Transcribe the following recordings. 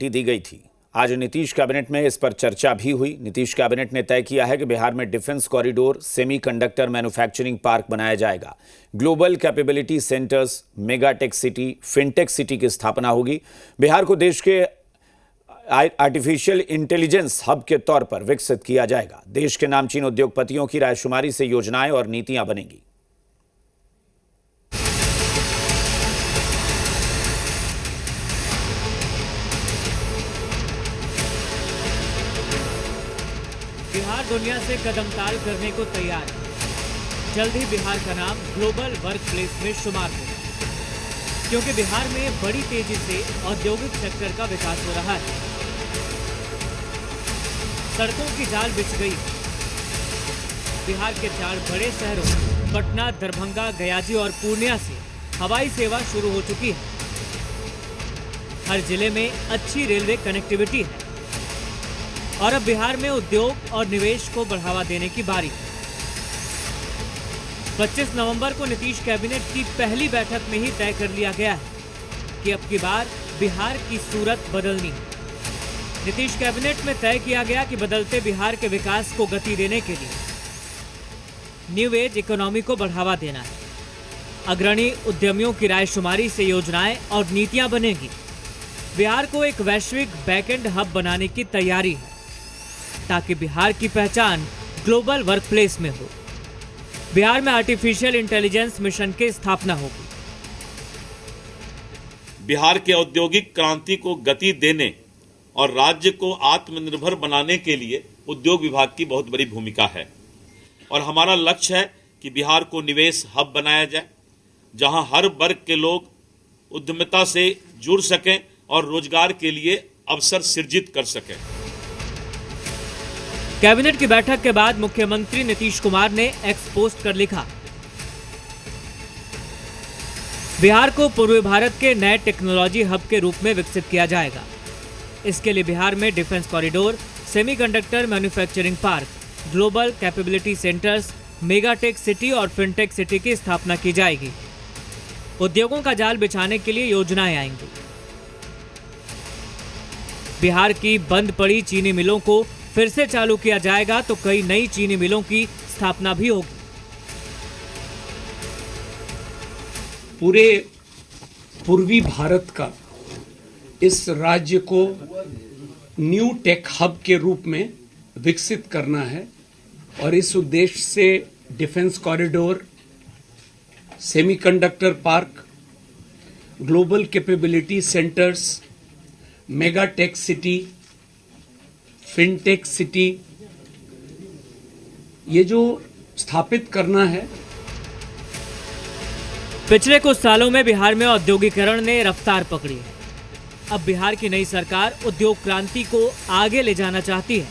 दी गई थी। आज नीतीश कैबिनेट में इस पर चर्चा भी हुई। नीतीश कैबिनेट ने तय किया है कि बिहार में defence corridor, semiconductor manufacturing park बनाया जाएगा। Global capability centres, megatech city, fintech city की स्थापना होगी। बिहार को देश के आर्टिफिशियल इंटेलिजेंस हब के तौर पर विकसित किया जाएगा। देश के नामचीन उद्योगपतियों की रायशुमारी से योजनाएं और नीतियां बनेंगी। बिहार दुनिया से कदमताल करने को तैयार है। जल्द ही बिहार का नाम ग्लोबल वर्क प्लेस में शुमार होगा, क्योंकि बिहार में बड़ी तेजी से औद्योगिक सेक्टर का विकास हो रहा है। सड़कों की जाल बिछ गई। बिहार के 4 बड़े शहरों पटना, दरभंगा, गयाजी और पूर्णिया से हवाई सेवा शुरू हो चुकी है। हर जिले में अच्छी रेलवे कनेक्टिविटी है और अब बिहार में उद्योग और निवेश को बढ़ावा देने की बारी है। 25 नवंबर को नीतीश कैबिनेट की पहली बैठक में ही तय कर लिया गया है कि अब की बार बिहार की सूरत बदलनी है। नीतीश कैबिनेट में तय किया गया कि बदलते बिहार के विकास को गति देने के लिए न्यू एज इकोनॉमी को बढ़ावा देना है। अग्रणी उद्यमियों की रायशुमारी से योजनाएं और नीतियां बनेगी। बिहार को एक वैश्विक बैकएंड हब बनाने की तैयारी है, ताकि बिहार की पहचान ग्लोबल वर्कप्लेस में हो। बिहार में आर्टिफिशियल इंटेलिजेंस मिशन की स्थापना होगी। बिहार के औद्योगिक क्रांति को गति देने और राज्य को आत्मनिर्भर बनाने के लिए उद्योग विभाग की बहुत बड़ी भूमिका है और हमारा लक्ष्य है कि बिहार को निवेश हब बनाया जाए, जहां हर वर्ग के लोग उद्यमिता से जुड़ सकें और रोजगार के लिए अवसर सृजित कर सकें। कैबिनेट की बैठक के बाद मुख्यमंत्री नीतीश कुमार ने एक्स पोस्ट कर लिखा, बिहार को पूर्वी भारत के नए टेक्नोलॉजी हब के रूप में विकसित किया जाएगा। इसके लिए बिहार में defence corridor, semiconductor manufacturing park, global capability centres, megatech city और फिनटेक सिटी की स्थापना की जाएगी। उद्योगों का जाल बिछाने के लिए योजनाएं आएंगी। बिहार की बंद पड़ी चीनी मिलों को फिर से चालू किया जाएगा, तो कई नई चीनी मिलों की स्थापना भी होगी। पूरे पूर्वी भारत का इस राज्य को न्यू टेक हब के रूप में विकसित करना है और इस उद्देश्य से defence corridor, semiconductor park, global capability centres, megatech city, fintech city, ये जो स्थापित करना है। पिछले कुछ सालों में बिहार में औद्योगिकरण ने रफ्तार पकड़ी है। अब बिहार की नई सरकार उद्योग क्रांति को आगे ले जाना चाहती है।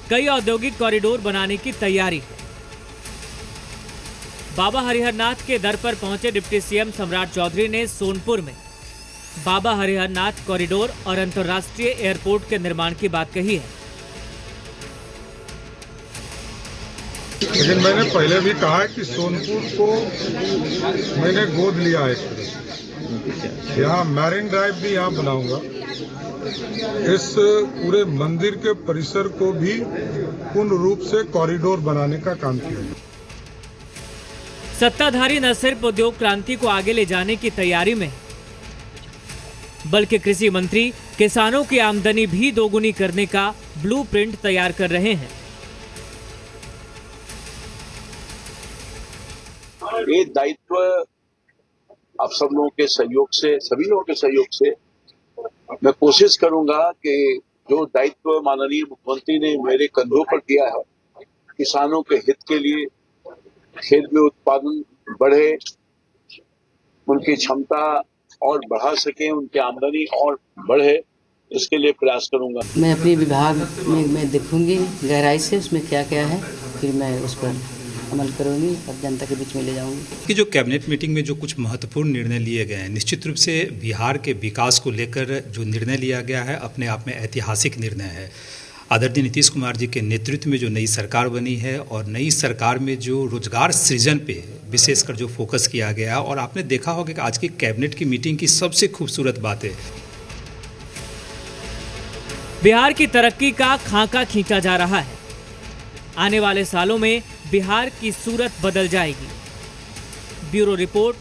कई औद्योगिक कॉरिडोर बनाने की तैयारी है। बाबा हरिहरनाथ के दर पर पहुंचे डिप्टी सीएम सम्राट चौधरी ने सोनपुर में बाबा हरिहरनाथ कॉरिडोर और अंतर्राष्ट्रीय एयरपोर्ट के निर्माण की बात कही है। लेकिन मैंने पहले भी कहा कि सोनपुर को मैंने गोद लिया है। यहाँ मैरिन ड्राइव भी यहाँ बनाऊंगा। इस पूरे मंदिर के परिसर को भी पूर्ण रूप से कॉरिडोर बनाने का काम किया है। सत्ताधारी न सिर्फ उद्योग क्रांति को आगे ले जाने की तैयारी में, बल्कि कृषि मंत्री किसानों की आमदनी भी दोगुनी करने का ब्लूप्रिंट तैयार कर रहे हैं। ये दायित्व आप सब लोगों के सहयोग से, सभी लोगों के सहयोग से मैं कोशिश करूंगा कि जो दायित्व माननीय मुख्यमंत्री ने मेरे कंधों पर दिया है, किसानों के हित के लिए खेत में उत्पादन बढ़े, उनकी क्षमता और बढ़ा सके, उनकी आमदनी और बढ़े, इसके लिए प्रयास करूंगा। मैं अपने विभाग में मैं देखूंगी गहराई से उसमें क्या क्या है, फिर मैं उस पर अमल करूंगी और जनता के बीच में ले जाऊंगी। कि जो कैबिनेट मीटिंग में जो कुछ महत्वपूर्ण निर्णय लिए गए हैं, निश्चित रूप से बिहार के विकास को लेकर जो निर्णय लिया गया है अपने आप में ऐतिहासिक निर्णय है। आदरणीय नीतीश कुमार जी के नेतृत्व में जो नई सरकार बनी है और नई सरकार में जो रोजगार सृजन पे विशेषकर जो फोकस किया गया, और आपने देखा होगा कि आज की कैबिनेट की मीटिंग की सबसे खूबसूरत बात है बिहार की तरक्की का खाका खींचा जा रहा है। आने वाले सालों में बिहार की सूरत बदल जाएगी। Bureau report,